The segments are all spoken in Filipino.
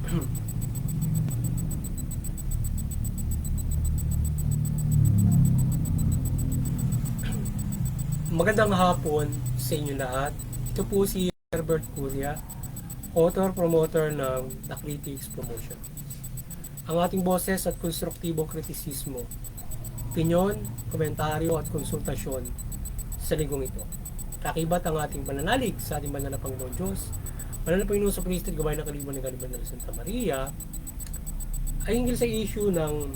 Magandang hapon sa inyo lahat. Ito po si Herbert Curia, author, promoter ng The Critics Promotion. Ang ating boses at konstruktibong kritisismo, opinyon, komentaryo at konsultasyon sa linggong ito. Kakibat ang ating pananalig sa ating banal na Panginoon Diyos, banal na Panginoon sa Kristo at gabay ng kaliban ng kaliban ng Santa Maria, ay hinggil sa issue ng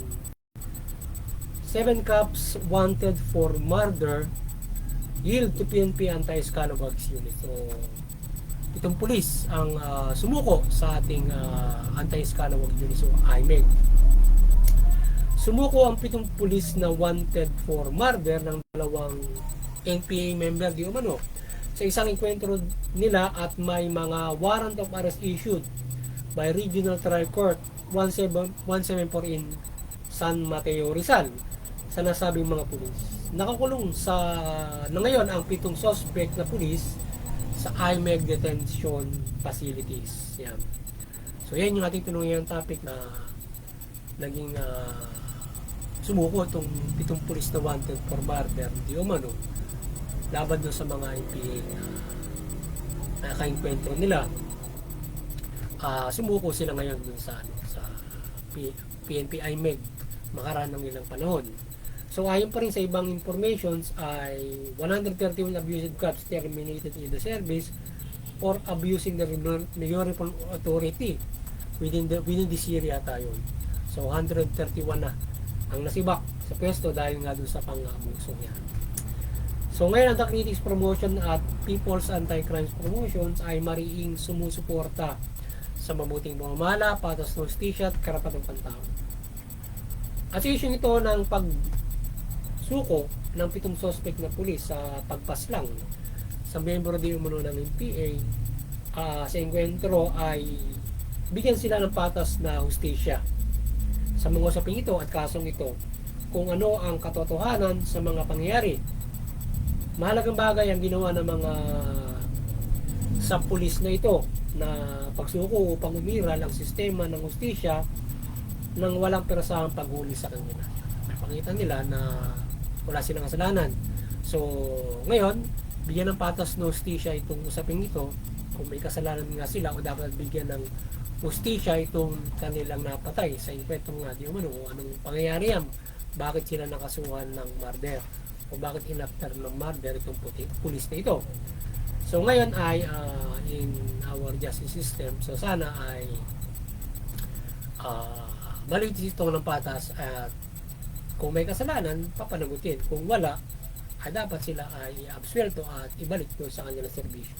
7 cops wanted for murder yield to PNP Anti-Scalawags Unit. So, itong pulis ang sumuko sa ating Anti-Scalawags Unit, so IMEG. Sumuko ang 7 pulis na wanted for murder ng 2 NPA member di umano sa isang enkwentro nila at may mga warrant of arrest issued by Regional Trial Court 174 in San Mateo, Rizal sa nasabing mga pulis. Nakakulong na ngayon ang 7 suspect na pulis sa IMEG detention facilities. Yan. So yan yung ating tinungyang topic na naging sumuko itong 7 pulis na wanted for murder di umano laban doon sa mga NPA na nakainkwentro nila. Sumuko sila ngayon doon sa PNP IMEG makaraan ng ilang panahon. So ayon pa rin sa ibang informations ay 131 abusive cops terminated in the service for abusing the municipal authority within this year yata yun. So 131 na ang nasibak sa pwesto dahil nga dun sa pang-abuso niya. So ngayon ang The Critics Promotion at People's Anti-Crimes Promotions ay mariing sumusuporta sa mabuting pamamahala, patas ng hustisya at karapatang pantao. At issue ito ng suko ng 7 suspect na pulis sa pagpaslang sa miyembro di umano ng NPA sa enkwentro ay bigyan sila ng patas na hustisya sa mga usaping ito at kasong ito kung ano ang katotohanan sa mga pangyayari. Mahalagang bagay ang ginawa ng mga sa pulis na ito na pagsuko upang umiral ang sistema ng hustisya nang walang perasahang paghuli sa kanila. Napakita nila na wala silang kasalanan. So, ngayon, bigyan ng patas na hustisya itong usaping ito kung may kasalanan nga sila o dapat bigyan ng hustisya itong kanilang napatay sa enkwentro nga di umano o anong pangyayari yan. Bakit sila nakasuhan ng murder o bakit inafter ng murder itong pulis na ito. So, ngayon ay in our justice system, so sana ay malitis ito ng patas at kung may kasalanan, papanagutin. Kung wala, ay dapat sila ay absuelto at ibalik doon sa kanilang serbisyo.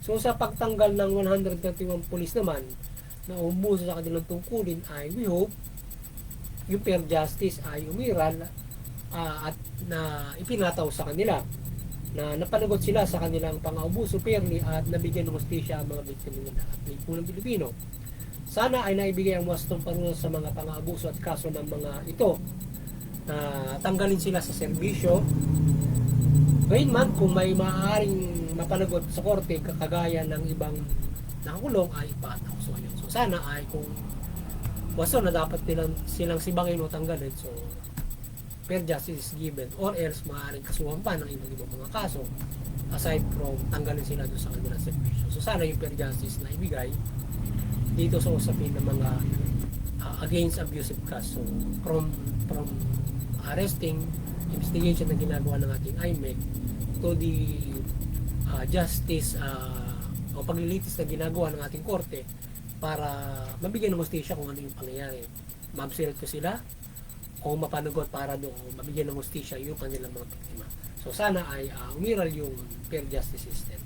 So sa pagtanggal ng 131 pulis naman na umuso sa kanilang tungkulin ay we hope yung fair justice ay umiral at na ipinataw sa kanila na napanagot sila sa kanilang pang-abuso fairly at nabigyan ng hustisya ang mga biktima nila at may punong Pilipino. Sana ay naibigay ang wastong parusa sa mga pang-abuso at kaso ng mga ito na tanggalin sila sa serbisyo. Ngayon man, kung may maaaring mapanagot sa korte kagaya ng ibang nakakulong ay ipataw. So sana ay kung wasto na dapat silang sibangin o tanggalin, so fair justice is given or else maaaring kasuhan pa ng ibang mga kaso aside from tanggalin sila doon sa kanilang serbisyo. So sana yung fair justice na ibigay dito sa usapin ng mga against abusive case. So from arresting, investigation na ginagawa ng ating IMEG to the justice o paglilitis na ginagawa ng ating korte para mabigyan ng hustisya kung ano yung pangyayari. Mabsuelto ko sila o mapanagot para doon mabigyan ng hustisya yung kanilang mga biktima. So sana ay umiral yung fair justice system.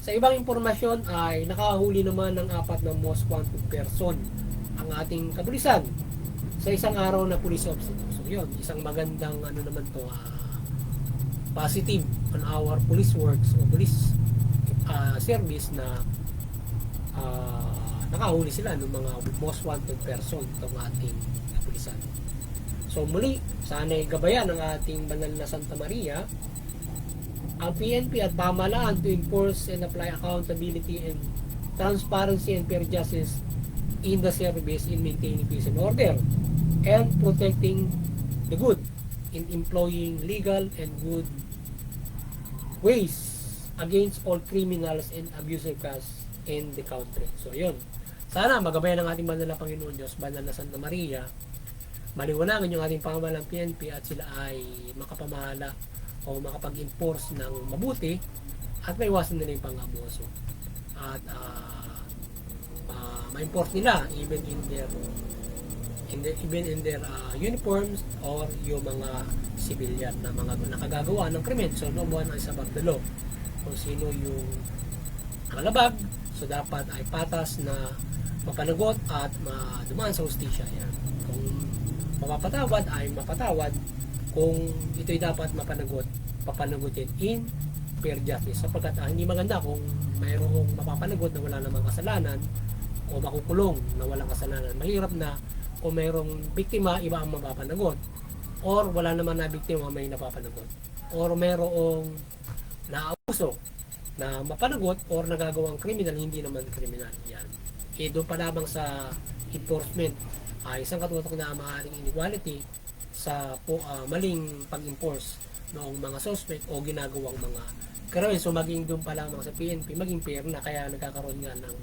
Sa ibang impormasyon ay nakahuli naman ng 4 na most wanted person ang ating kapulisan sa isang araw na police officer. So yun, isang magandang naman to positive on our police works o police service na nakahuli sila ng mga most wanted person itong ating kapulisan. So muli, sana'y gabayan ng ating banal na Santa Maria ang PNP at pamahalaan to enforce and apply accountability and transparency and fair justice in the service in maintaining peace and order, and protecting the good in employing legal and good ways against all criminals and abusive cause in the country. So yun. Sana magabayan ng ating banal na Panginoon Diyos, banal na Santa Maria, maliwanagan yung ating pamahalang PNP at sila ay makapamahala o makapag-enforce ng mabuti at maiwasan nila yung pang-abuso. At ma-enforce nila even in their uniforms or yung mga civilian na mga nakagagawa ng krimen. So no one is above the law. Kung sino yung nakalabag, so dapat ay patas na mapanagot at madumaan sa hustisya. Yan. Kung mapapatawad ay mapatawad, kung ito'y dapat mapanagot, papanagutin in fair justice, sapagkat hindi maganda kung mayroong mapapanagot na wala namang kasalanan o makukulong na walang kasalanan. Mahirap na kung mayroong biktima, iba ang mapapanagot, or wala naman na biktima, may napapanagot, or mayroong naabuso na mapanagot or nagagawang kriminal, hindi naman kriminal. Yan. Doon pa lamang sa enforcement ay isang katutok na maaaring inequality sa maling pag-enforce ng mga suspect o ginagawang mga krimen. So maging doon pa lamang sa PNP, maging fair na, kaya nagkakaroon nga ng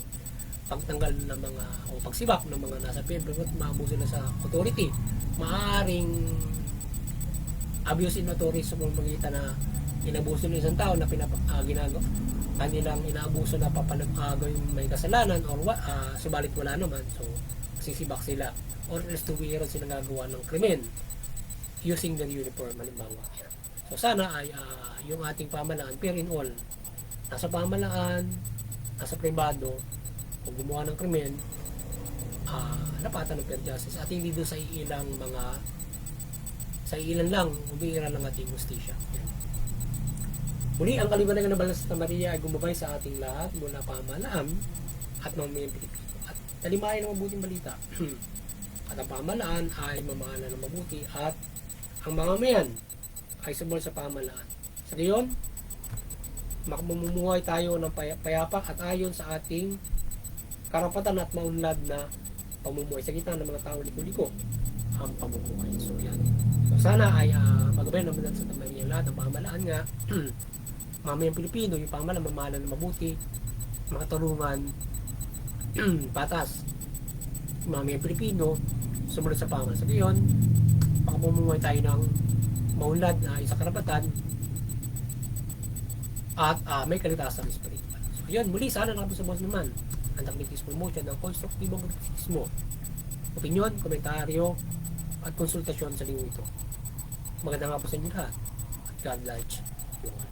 pagtanggal ng mga o pagsibak ng mga nasa PNP at maabuso na sa authority. Maaaring abuse in authority sa pamamagitan na inabuso ng isang tao na kanilang inaabuso na gawing may kasalanan or subalit wala naman, so sisibak sila or else tuwiran silang gagawa ng krimen using their uniform, halimbawa. So sana ay yung ating pamahalaan, fair in all, nasa pamahalaan, nasa pribado, kung gumawa ng krimen, napatan ng fair justice at hindi doon sa ilan lang umiiral ng ating justisya. Muli, ang kaliwanagan ng Banal na Santa Maria ay gumabay sa ating lahat mula pamahalaan at mamamayang Pilipino at talimayan ng mabuting balita. At ang pamahalaan ay mamahala ng mabuti at ang mamamayan ay sumol sa pamahalaan. Sa gayon, mamumuhay tayo ng payapa at ayon sa ating karapatan at maunlad na pamumuhay sa gitna ng mga tao liko-liko ang pamumuhay. So yan. So sana ay magabayan ng Banal na Santa Maria lahat ng pamahalaan nga mamayang Pilipino, yung pamahalaan mamahala ng mabuti, makatulungan, patas. Mamayang Pilipino, sumunod sa pamahalaan. Sa gayon, makapamumuhay tayo ng maunlad na isang karapatan at may kaligtasan ng spiritual. So yun, muli sana nakapasabot naman ang Tactics Promotion ng konstruktibong kritisismo, opinion, komentaryo at konsultasyon sa linggo ito. Magandang hapon sa inyo lahat at God bless you all.